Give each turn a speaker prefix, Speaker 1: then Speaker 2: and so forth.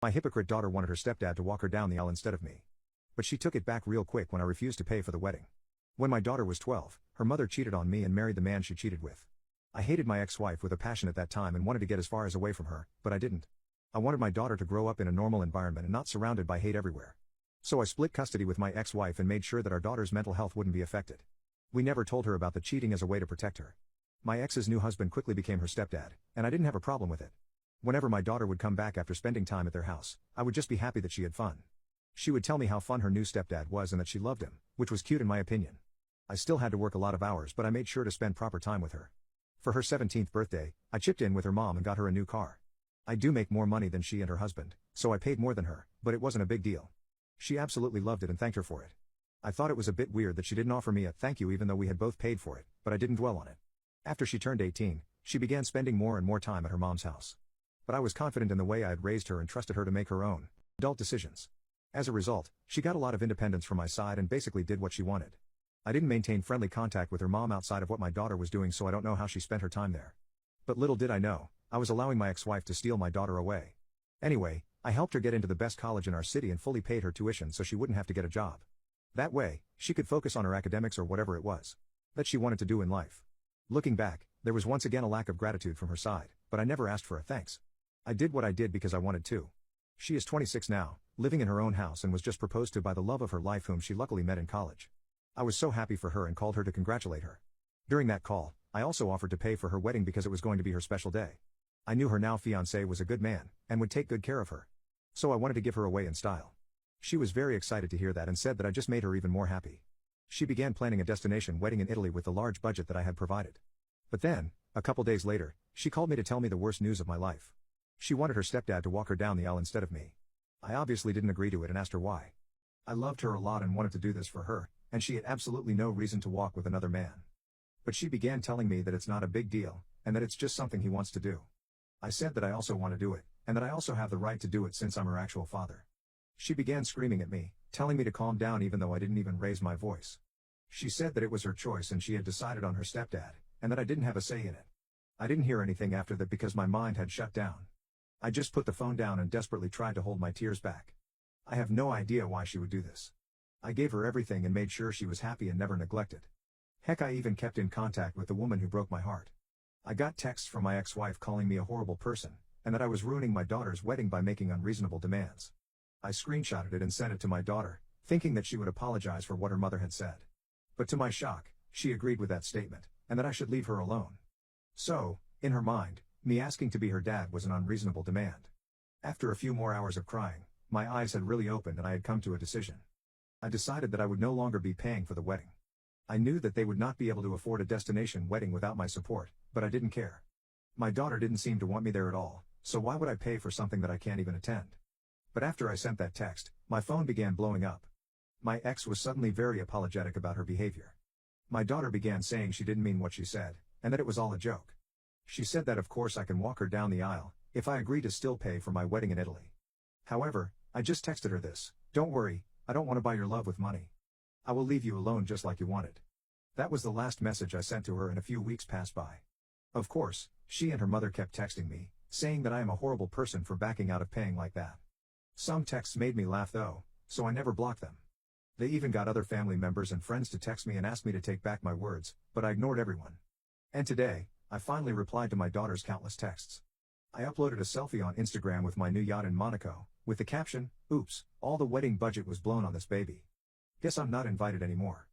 Speaker 1: My hypocrite daughter wanted her stepdad to walk her down the aisle instead of me. But she took it back real quick when I refused to pay for the wedding. When my daughter was 12, her mother cheated on me and married the man she cheated with. I hated my ex-wife with a passion at that time and wanted to get as far as away from her, but I didn't. I wanted my daughter to grow up in a normal environment and not surrounded by hate everywhere. So I split custody with my ex-wife and made sure that our daughter's mental health wouldn't be affected. We never told her about the cheating as a way to protect her. My ex's new husband quickly became her stepdad, and I didn't have a problem with it. Whenever my daughter would come back after spending time at their house, I would just be happy that she had fun. She would tell me how fun her new stepdad was and that she loved him, which was cute in my opinion. I still had to work a lot of hours, but I made sure to spend proper time with her. For her 17th birthday, I chipped in with her mom and got her a new car. I do make more money than she and her husband, so I paid more than her, but it wasn't a big deal. She absolutely loved it and thanked her for it. I thought it was a bit weird that she didn't offer me a thank you even though we had both paid for it, but I didn't dwell on it. After she turned 18, she began spending more and more time at her mom's house. But I was confident in the way I had raised her and trusted her to make her own adult decisions. As a result, she got a lot of independence from my side and basically did what she wanted. I didn't maintain friendly contact with her mom outside of what my daughter was doing, so I don't know how she spent her time there. But little did I know, I was allowing my ex-wife to steal my daughter away. Anyway, I helped her get into the best college in our city and fully paid her tuition so she wouldn't have to get a job. That way, she could focus on her academics or whatever it was that she wanted to do in life. Looking back, there was once again a lack of gratitude from her side, but I never asked for a thanks. I did what I did because I wanted to. She is 26 now, living in her own house, and was just proposed to by the love of her life whom she luckily met in college. I was so happy for her and called her to congratulate her. During that call, I also offered to pay for her wedding because it was going to be her special day. I knew her now fiancé was a good man, and would take good care of her. So I wanted to give her away in style. She was very excited to hear that and said that I just made her even more happy. She began planning a destination wedding in Italy with the large budget that I had provided. But then, a couple days later, she called me to tell me the worst news of my life. She wanted her stepdad to walk her down the aisle instead of me. I obviously didn't agree to it and asked her why. I loved her a lot and wanted to do this for her, and she had absolutely no reason to walk with another man. But she began telling me that it's not a big deal, and that it's just something he wants to do. I said that I also want to do it, and that I also have the right to do it since I'm her actual father. She began screaming at me, telling me to calm down even though I didn't even raise my voice. She said that it was her choice and she had decided on her stepdad, and that I didn't have a say in it. I didn't hear anything after that because my mind had shut down. I just put the phone down and desperately tried to hold my tears back. I have no idea why she would do this. I gave her everything and made sure she was happy and never neglected. Heck, I even kept in contact with the woman who broke my heart. I got texts from my ex-wife calling me a horrible person, and that I was ruining my daughter's wedding by making unreasonable demands. I screenshotted it and sent it to my daughter, thinking that she would apologize for what her mother had said. But to my shock, she agreed with that statement, and that I should leave her alone. So, in her mind, me asking to be her dad was an unreasonable demand. After a few more hours of crying, my eyes had really opened and I had come to a decision. I decided that I would no longer be paying for the wedding. I knew that they would not be able to afford a destination wedding without my support, but I didn't care. My daughter didn't seem to want me there at all, so why would I pay for something that I can't even attend? But after I sent that text, my phone began blowing up. My ex was suddenly very apologetic about her behavior. My daughter began saying she didn't mean what she said, and that it was all a joke. She said that of course I can walk her down the aisle, if I agree to still pay for my wedding in Italy. However, I just texted her this: "Don't worry, I don't want to buy your love with money. I will leave you alone just like you wanted." That was the last message I sent to her, and a few weeks passed by. Of course, she and her mother kept texting me, saying that I am a horrible person for backing out of paying like that. Some texts made me laugh though, so I never blocked them. They even got other family members and friends to text me and ask me to take back my words, but I ignored everyone. And today, I finally replied to my daughter's countless texts. I uploaded a selfie on Instagram with my new yacht in Monaco, with the caption, "Oops, all the wedding budget was blown on this baby. Guess I'm not invited anymore."